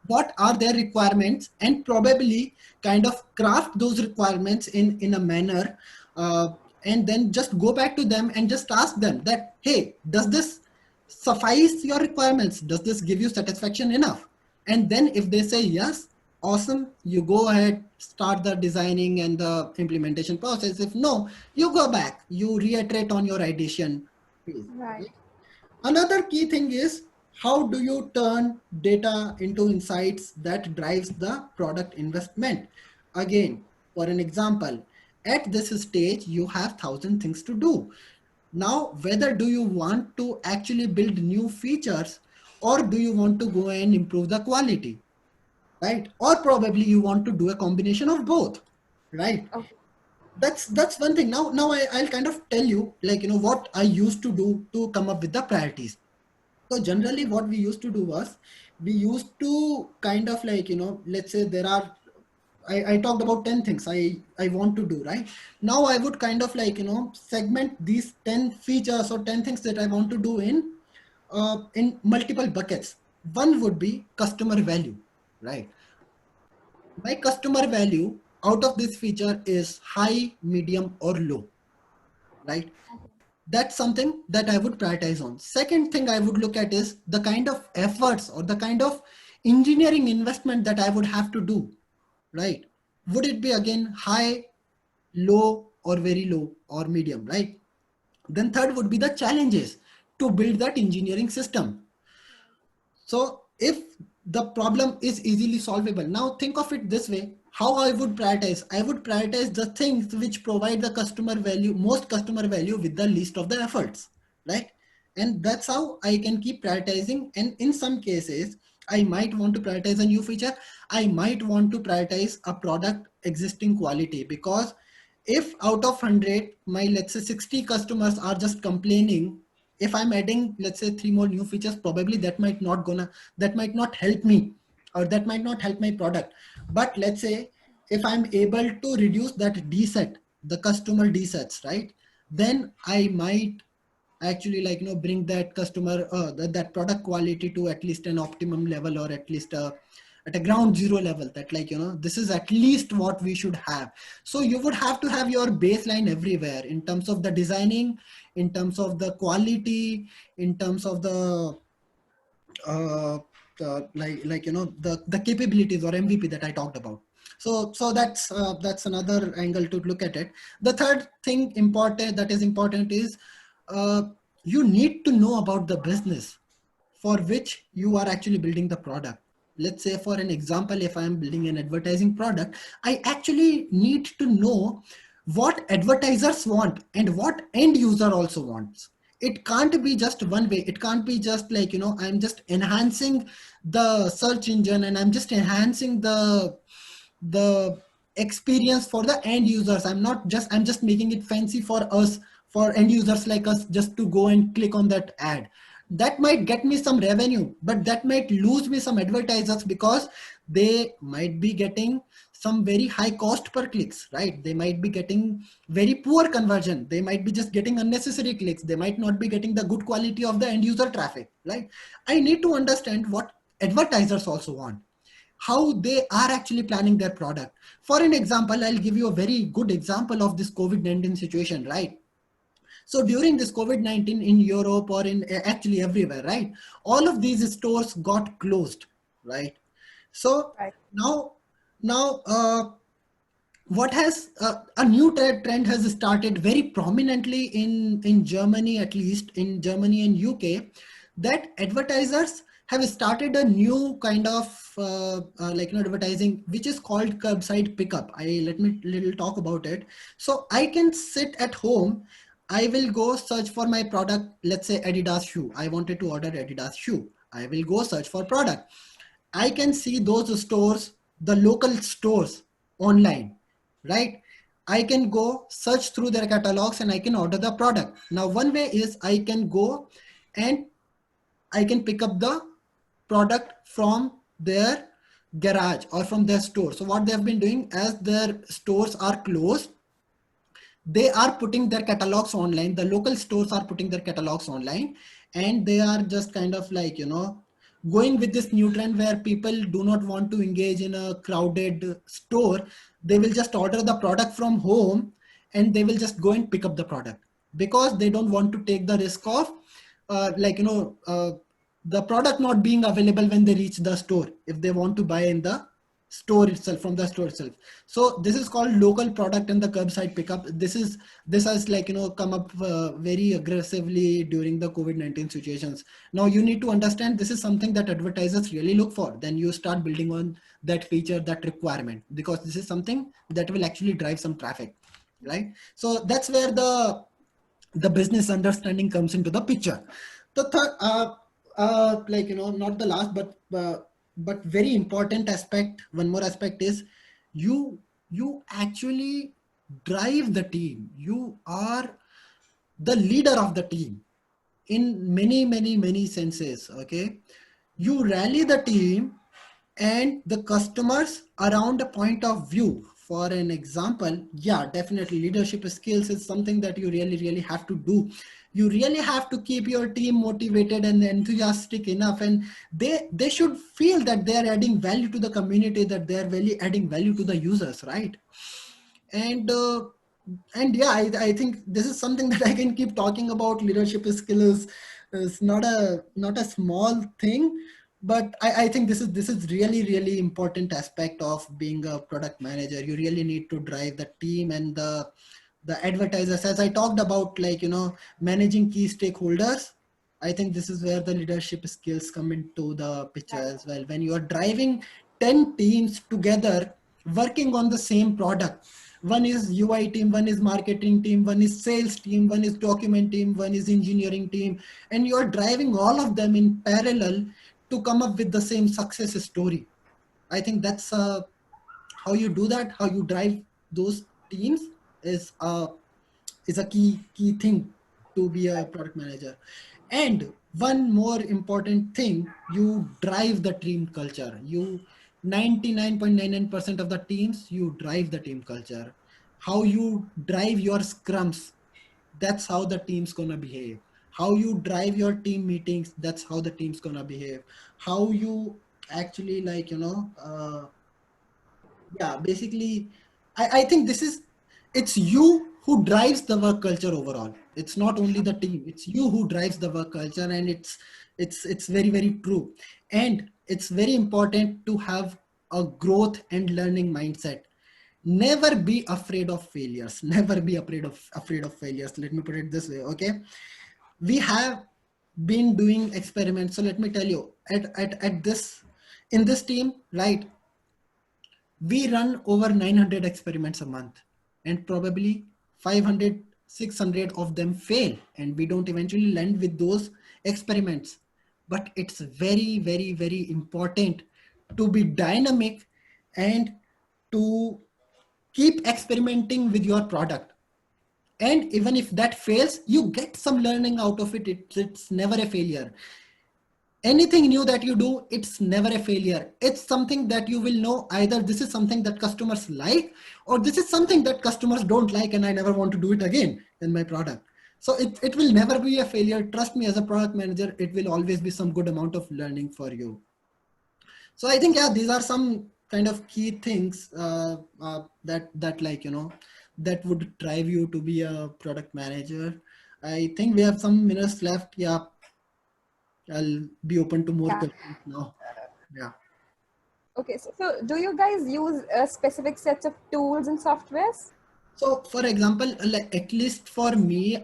what are their requirements, and probably kind of craft those requirements in a manner, uh, and then just go back to them and just ask them that, hey, does this suffice your requirements, does this give you satisfaction enough? And then if they say yes, awesome, you go ahead, start the designing and the implementation process. If no, you go back, you reiterate on your ideation phase. Right. Another key thing is, how do you turn data into insights that drives the product investment? Again, for an example, at this stage, you have 1,000 things to do. Now, whether do you want to actually build new features, or do you want to go and improve the quality, right? Or probably you want to do a combination of both, right? Okay. That's one thing. I'll kind of tell you, like, what I used to do to come up with the priorities. So generally what we used to do was, we used to kind of like, let's say there are, I talked about 10 things I want to do, right? Now I would kind of like, segment these 10 features or 10 things that I want to do in multiple buckets. One would be customer value, right? My customer value out of this feature is high, medium, or low, right? That's something that I would prioritize on. Second thing I would look at is the kind of efforts or the kind of engineering investment that I would have to do, right? Would it be again high, low, or very low, or medium, right? Then third would be the challenges to build that engineering system. So if the problem is easily solvable, now think of it this way, how I would prioritize. I would prioritize the things which provide the customer value, most customer value with the least of the efforts, right? And that's how I can keep prioritizing. And in some cases, I might want to prioritize a new feature. I might want to prioritize a product existing quality, because if out of 100, my, let's say, 60 customers are just complaining, if I'm adding, let's say, 3 more new features, probably that might not help me, or that might not help my product. But let's say if I'm able to reduce that D set, the customer D sets, right? Then I might actually like, bring that customer, that product quality to at least an optimum level, or at least at a ground zero level, that like, this is at least what we should have. So you would have to have your baseline everywhere, in terms of the designing, in terms of the quality, in terms of the like, the capabilities or MVP that I talked about. So that's another angle to look at it. The third thing important, that is important, is uh, you need to know about the business for which you are actually building the product. Let's say, for an example, if I am building an advertising product, I actually need to know what advertisers want and what end user also wants. it can't be just one way. It can't be just like, I'm just enhancing the search engine and I'm just enhancing the experience for the end users. I'm just making it fancy for us, for end users like us, just to go and click on that ad. That might get me some revenue, but that might lose me some advertisers, because they might be getting some very high cost per clicks, right? They might be getting very poor conversion. They might be just getting unnecessary clicks. They might not be getting the good quality of the end user traffic, right? I need to understand what advertisers also want, how they are actually planning their product. For an example, I'll give you a very good example of this COVID-19 situation, right? So during this COVID-19 in Europe, or in actually everywhere, right? All of these stores got closed, right? So Right. now, what has a new trend has started very prominently in Germany, at least in Germany and UK, that advertisers have started a new kind of advertising, which is called curbside pickup. I Let me little talk about it. So I can sit at home. I will go search for my product. Let's say Adidas shoe. I wanted to order Adidas shoe. I will go search for product. I can see those stores, the local stores online, right? I can go search through their catalogs and I can order the product. Now, one way is I can go and I can pick up the product from their garage or from their store. So what they have been doing, as their stores are closed, they are putting their catalogs online. The local stores are putting their catalogs online, and they are just kind of like, going with this new trend where people do not want to engage in a crowded store. They will just order the product from home and they will just go and pick up the product, because they don't want to take the risk of the product not being available when they reach the store, if they want to buy in the store itself, from the store itself. So this is called local product and the curbside pickup. This has come up very aggressively during the COVID-19 situations. Now you need to understand, this is something that advertisers really look for. Then you start building on that feature, that requirement, because this is something that will actually drive some traffic, right? So that's where the business understanding comes into the picture. The third, not the last, but very important aspect. One more aspect is, you actually drive the team. You are the leader of the team in many senses. Okay, you rally the team and the customers around a point of view. For an example, yeah, definitely leadership skills is something that you really have to do. You really have to keep your team motivated and enthusiastic enough, and they should feel that they are adding value to the community, that they are really adding value to the users, right? And uh, and yeah, I think this is something that I can keep talking about. Leadership skills is not a small thing, but I think this is really important aspect of being a product manager. You really need to drive the team and the advertisers, as I talked about, managing key stakeholders. I think this is where the leadership skills come into the picture Right. as well. When you are driving 10 teams together working on the same product, one is UI team, one is marketing team, one is sales team, one is document team, one is engineering team, and you are driving all of them in parallel to come up with the same success story. I think that's how you do that, how you drive those teams is a key thing to be a product manager. And one more important thing, you drive the team culture. You 99.99% of the teams, you drive the team culture. How you drive your scrums, that's how the team's gonna behave. How you drive your team meetings, that's how the team's gonna behave. How you actually yeah, basically, I think it's you who drives the work culture overall. It's not only the team, it's you who drives the work culture, and it's very true. And it's very important to have a growth and learning mindset. Never be afraid of failures. Never be afraid of failures. Let me put it this way, okay? We have been doing experiments. So let me tell you, at this in this team, right? We run over 900 experiments a month, and probably 500 600 of them fail and we don't eventually land with those experiments. But it's very, very, very important to be dynamic and to keep experimenting with your product. And even if that fails, you get some learning out of it. It's never a failure. Anything new that you do, it's never a failure. It's something that you will know either this is something that customers like or this is something that customers don't like and I never want to do it again in my product. So it will never be a failure. Trust me, as a product manager, it will always be some good amount of learning for you. So I think, yeah, these are some kind of key things that like, that would drive you to be a product manager. I think we have some minutes left. Yeah, I'll be open to more Yeah. questions now. Yeah. Okay, so do you guys use a specific sets of tools and softwares? So for example, like at least for me,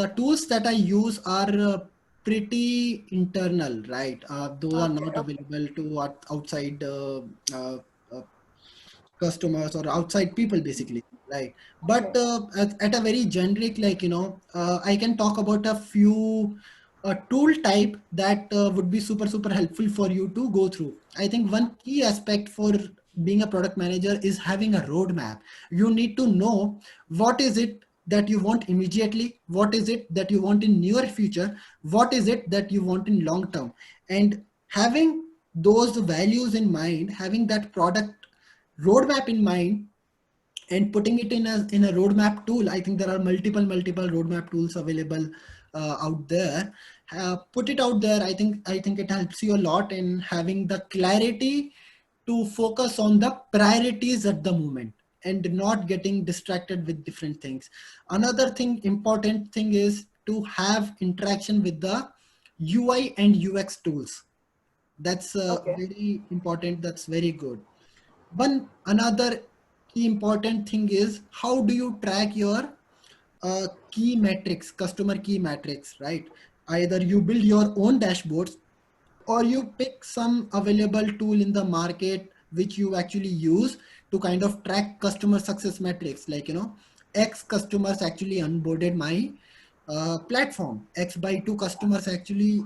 the tools that I use are pretty internal, right? Those are Okay, not okay, available to outside uh, uh, customers or outside people basically, right? But okay. at a very generic, like, I can talk about a few tool type that would be super super helpful for you to go through. I think one key aspect for being a product manager is having a roadmap. You need to know what is it that you want immediately, what is it that you want in near future, what is it that you want in long term. And having those values in mind, having that product roadmap in mind and putting it in a roadmap tool. I think there are multiple roadmap tools available out there. Put it out there. I think it helps you a lot in having the clarity to focus on the priorities at the moment and not getting distracted with different things. Another thing, important thing, is to have interaction with the UI and UX tools. That's Okay. very important. That's very good. One another key important thing is how do you track your key metrics, customer key metrics, right? Either you build your own dashboards or you pick some available tool in the market which you actually use to kind of track customer success metrics, like, X customers actually onboarded my platform, X by 2 customers actually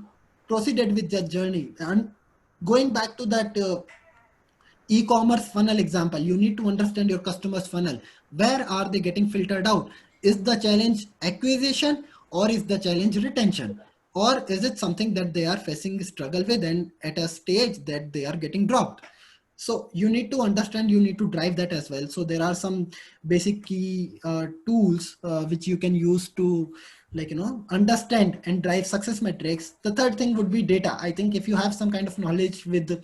proceeded with that journey. And going back to that e-commerce funnel example, you need to understand your customers funnel. Where are they getting filtered out? Is the challenge acquisition or is the challenge retention, or is it something that they are facing struggle with and at a stage that they are getting dropped? So you need to understand, you need to drive that as well. So there are some basic key tools which you can use to, like, understand and drive success metrics. The third thing would be data. I think if you have some kind of knowledge with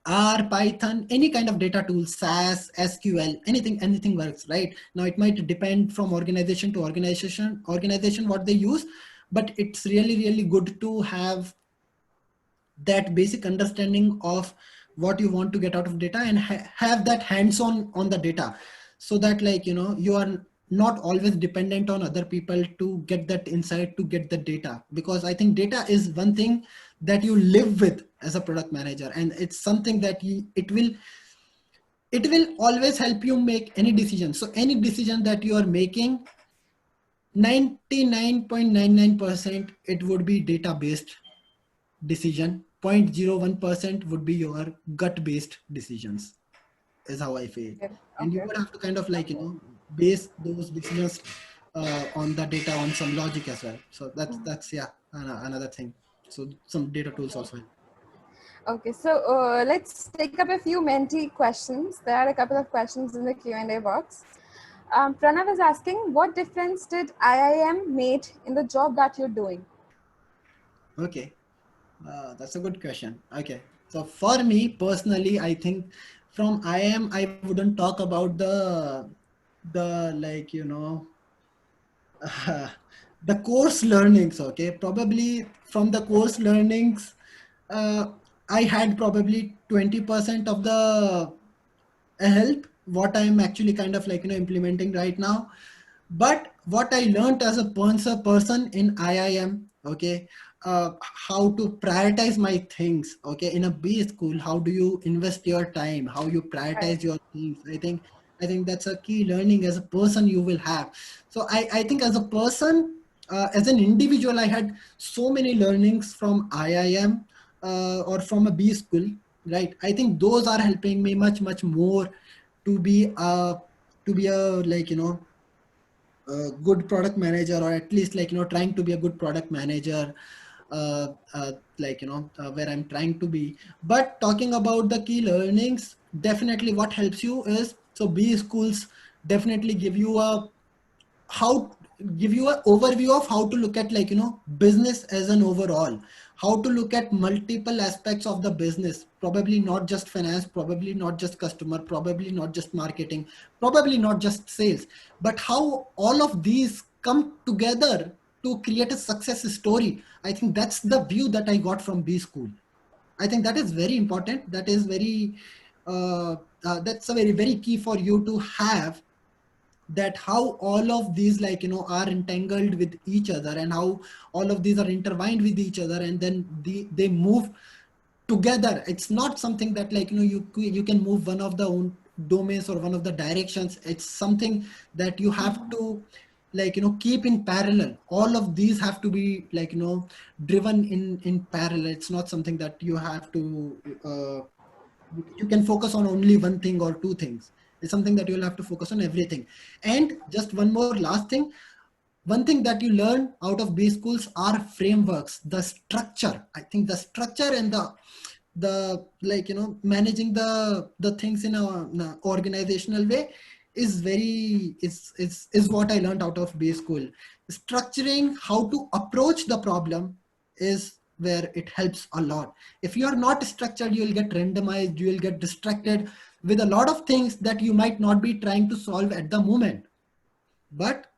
R, Python, any kind of data tool, SAS, SQL, anything works, right? Now it might depend from organization to organization what they use, but it's really, really good to have that basic understanding of what you want to get out of data and have that hands-on on the data, so that, like, you are not always dependent on other people to get that insight, to get the data. Because I think data is one thing that you live with as a product manager, and it's something that it will always help you make any decision. So any decision that you are making, 99.99% it would be data based decision. 0.01% would be your gut based decisions, is how I feel. Okay. And you Okay. would have to kind of, like, base those decisions on the data, on some logic as well. So that's yeah, another thing. So some data tools also help. Okay, so let's take up a few Menti questions. There are a couple of questions in the Q&A box. Pranav is asking, what difference did IIM made in the job that you're doing? Okay, that's a good question. Okay, so for me personally, I think from IIM I wouldn't talk about the like, the course learnings. Okay, probably from the course learnings, uh, I had probably 20% of the help what I'm actually kind of, like, implementing right now. But what I learned as a person in IIM, okay, how to prioritize my things, okay, in a B school, how do you invest your time, how you Right. prioritize your things. I think I think that's a key learning as a person you will have. So I think as a person, as an individual, I had so many learnings from IIM or from a B school, right? I think those are helping me much more to be a like, a good product manager, or at least like, trying to be a good product manager, like, where I'm trying to be. But talking about the key learnings, definitely what helps you is, so B schools definitely how give you an overview of how to look at, like, business as an overall, how to look at multiple aspects of the business, probably not just finance, probably not just customer, probably not just marketing, probably not just sales, but how all of these come together to create a success story. I think that's the view that I got from B school. I think that is very important. That is very that's a very key for you to have, that how all of these, like, are entangled with each other, and how all of these are intertwined with each other, and then they move together. It's not something that, like, you can move one of the own domains or one of the directions. It's something that you have to, like, keep in parallel. All of these have to be, like, driven in parallel. It's not something that you have to you can focus on only one thing or two things. It's something that you'll have to focus on everything. And just one more last thing, one thing that you learn out of B schools are frameworks, the structure. I think the structure and the like, managing the things in a organizational way is very is what I learned out of B school. Structuring how to approach the problem is where it helps a lot. If you are not structured, you will get randomized, you will get distracted with a lot of things that you might not be trying to solve at the moment. But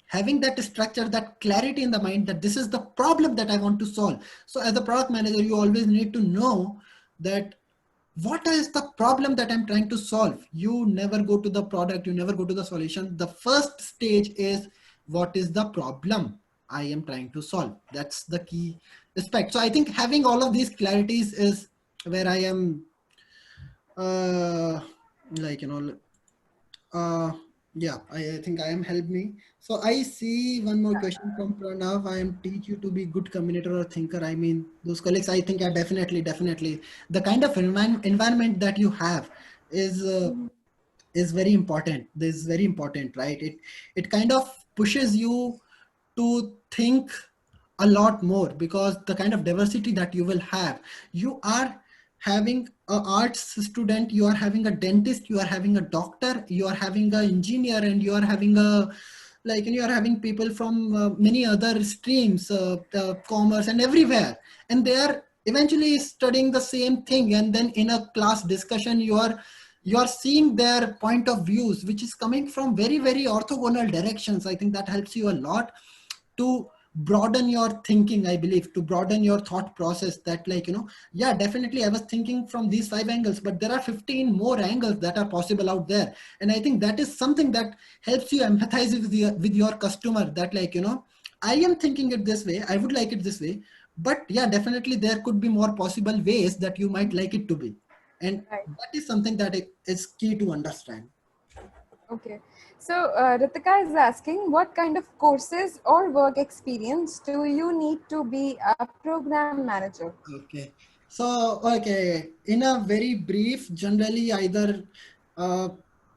having that structure, that clarity in the mind, that this is the problem that I want to solve. So as a product manager, you always need to know that what is the problem that I'm trying to solve. You never go to the product, you never go to the solution. The first stage is, what is the problem I am trying to solve? That's the key aspect. So I think having all of these clarities is where I am uh like, uh, yeah, I think I am helped me. So I see one more question from Pranav. I am teach you to be good communicator or thinker. I mean, those colleagues, I think are definitely the kind of environment that you have is very important. This is very important, right? It kind of pushes you to think a lot more, because the kind of diversity that you will have, you are having a arts student, you are having a dentist, you are having a doctor, you are having an engineer, and you are having a, like, you are having people from many other streams, commerce and everywhere, and they are eventually studying the same thing. And then in a class discussion, you are seeing their point of views, which is coming from very orthogonal directions. I think that helps you a lot to broaden your thinking, I believe, to broaden your thought process, that, like, yeah, definitely I was thinking from these 5 angles, but there are 15 more angles that are possible out there. And I think that is something that helps you empathize with your customer, that, like, I am thinking it this way, I would like it this way, but yeah, definitely there could be more possible ways that you might like it to be. And Right. that is something that is key to understand. Okay. So Ritika is asking, what kind of courses or work experience do you need to be a program manager? Okay. So, okay, in a very brief, generally either uh,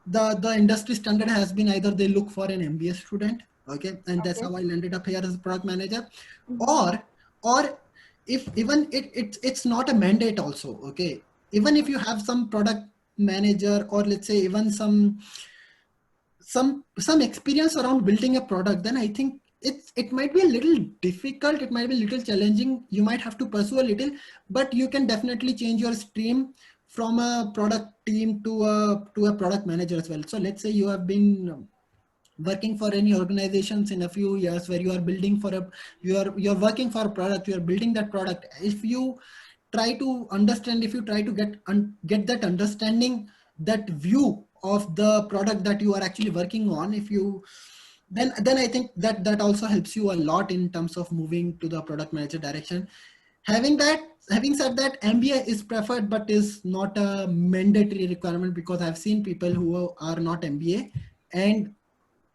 the industry standard has been either they look for an MBA student, okay, and that's Okay. how I landed up here as a product manager, Mhm. or if even it's not a mandate also, okay, even if you have some product manager, or let's say even some experience around building a product, then I think it might be a little difficult, it might be a little challenging, you might have to pursue a little, but you can definitely change your stream from a product team to a product manager as well. So let's say you have been working for any organizations in a few years, where you are building for a you're working for a product, you are building that product. If you try to understand, if you try to get that understanding, that view of the product that you are actually working on, if you then I think that also helps you a lot in terms of moving to the product manager direction. Having said that, MBA is preferred, but is not a mandatory requirement, because I've seen people who are not MBA and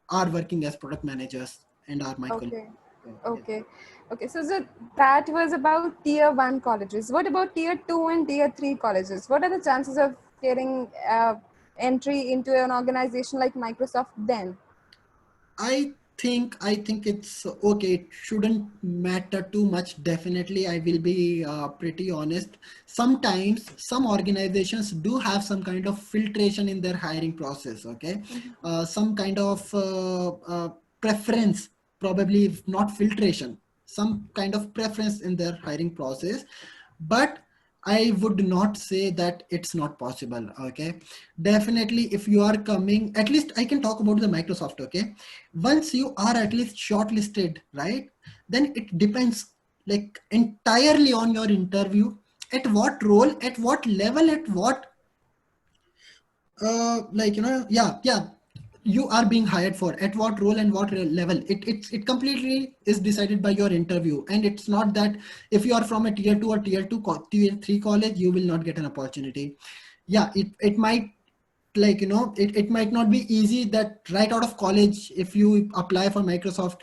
are working as product managers and are my colleagues. Okay. So, yeah. Okay. Okay. So that was about tier one colleges. What about tier two and tier three colleges? What are the chances of getting entry into an organization like Microsoft then? I think it's okay. It shouldn't matter too much. Definitely, I will be pretty honest. Sometimes some organizations do have some kind of filtration in their hiring process. Okay, some kind of preference, probably if not filtration, some kind of preference in their hiring process. But I would not say that it's not possible. Okay, definitely, if you are coming, at least I can talk about the Microsoft. Okay, once you are at least shortlisted, right, then it depends like entirely on your interview, at what role, at what level, at what yeah, you are being hired for, at what role and what level. It completely is decided by your interview. And it's not that if you are from a tier 2 or tier 3 college, you will not get an opportunity. Yeah, it might, it might not be easy that right out of college, if you apply for Microsoft,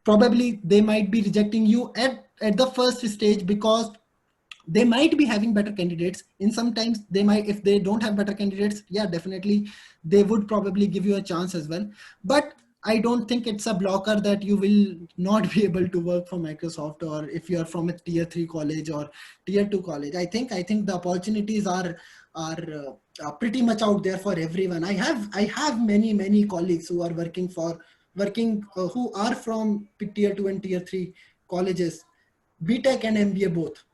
probably they might be rejecting you at the first stage, because they might be having better candidates. In sometimes they might, if they don't have better candidates, yeah, definitely they would probably give you a chance as well. But I don't think it's a blocker that you will not be able to work for Microsoft, or if you are from a tier 3 college or tier 2 college. I think the opportunities are pretty much out there for everyone. I have many colleagues who are working who are from tier 2 and tier 3 colleges, BTech and MBA both.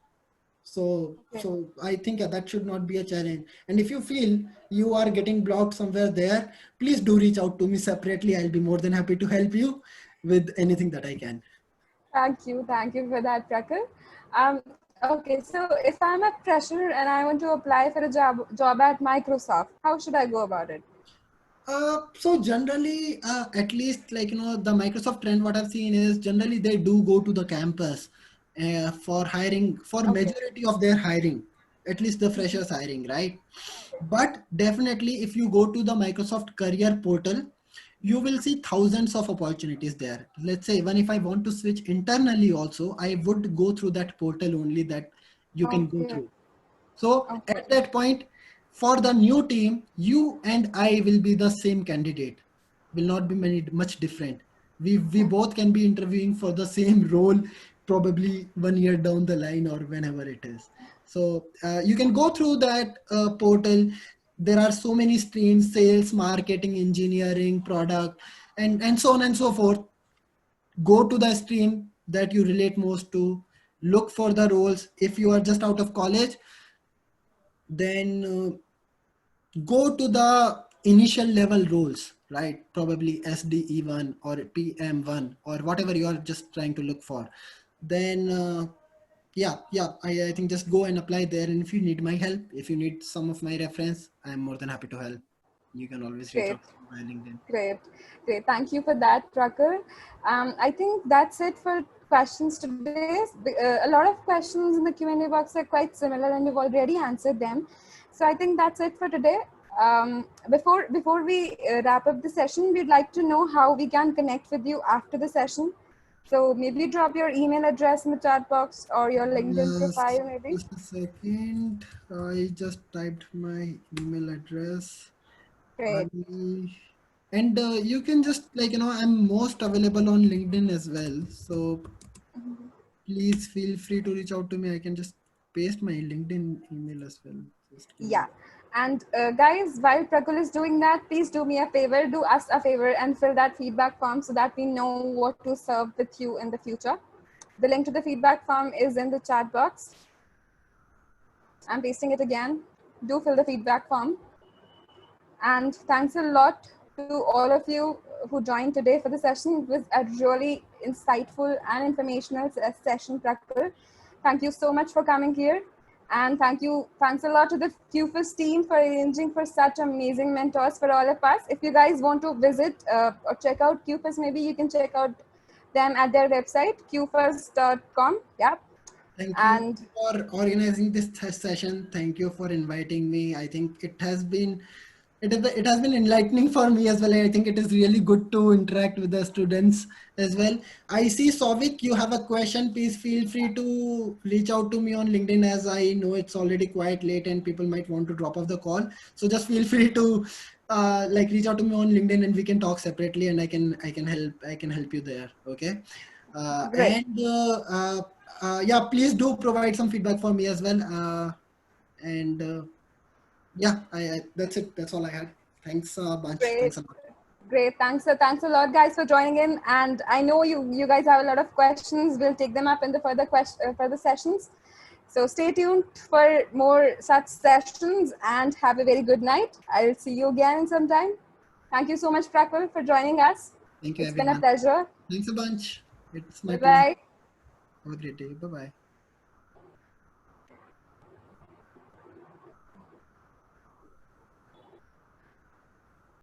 so Okay. so I think that should not be a challenge. And if you feel you are getting blocked somewhere there, please do reach out to me separately. I'll be more than happy to help you with anything that I can. Thank you. Thank you for that, Prakar. Okay, so if I'm a fresher and I want to apply for a job at Microsoft, how should I go about it? So generally, at least, the Microsoft trend, what I've seen is generally they do go to the campus for hiring, for Okay. majority of their hiring, at least the freshers hiring, right? But definitely, if you go to the Microsoft career portal, you will see thousands of opportunities there. Let's say, even if I want to switch internally also, I would go through that portal only, that you can go Okay. through. So Okay. at that point, for the new team, you and I will be the same candidate. Will not be much different. We both can be interviewing for the same role, probably 1 year down the line or whenever it is. So you can go through that portal. There are so many streams: sales, marketing, engineering, product, and so on and so forth. Go to the stream that you relate most to. Look for the roles. If you are just out of college, then go to the initial level roles, right? Probably SDE1 or PM1 or whatever you are just trying to look for. Then I think just go and apply there. And if you need my help, if you need some of my reference, I'm more than happy to help. You can always reach Great. out to my LinkedIn. Great. Great. Thank you for that, Prakar. I think that's it for questions today. A lot of questions in the Q&A box are quite similar and you've already answered them. So I think that's it for today. Before we wrap up the session, we'd like to know how we can connect with you after the session. So maybe drop your email address in the chat box or your LinkedIn Just, profile, maybe. just a second. I just typed my email address. I Great. and you can just, I'm most available on LinkedIn as well. So please feel free to reach out to me. I can just paste my LinkedIn email as well. Just give me. Yeah. And guys, while Prakul is doing that, please do me a favor, do us a favor and fill that feedback form so that we know what to serve with you in the future. The link to the feedback form is in the chat box. I'm pasting it again. Do fill the feedback form. And thanks a lot to all of you who joined today for the session. It was a really insightful and informational session, Prakul. Thank you so much for coming here. And thanks a lot to the QFIS team for arranging for such amazing mentors for all of us. If you guys want to visit or check out QFIS, maybe you can check out them at their website, qfis.com. Yeah. Thank you And for organizing this session. Thank you for inviting me. I think it has been enlightening for me as well. I think it is really good to interact with the students as well. I see Souvik, you have a question. Please feel free to reach out to me on LinkedIn, as I know it's already quite late and people might want to drop off the call. So just feel free to like reach out to me on LinkedIn and we can talk separately, and I can help you there. Okay. great. Yeah, please do provide some feedback for me as well. And yeah, that's it. That's all I had. Thanks a bunch. Great. Thanks a lot. Great. Thanks a lot, guys, for joining in. And I know you guys have a lot of questions. We'll take them up in the further sessions. So stay tuned for more such sessions and have a very good night. I'll see you again sometime. Thank you so much, Prakwal, for joining us. Thank you, It's been a everyone. pleasure. Thanks a bunch. It's my pleasure. Bye-bye. Have a great day. Bye bye.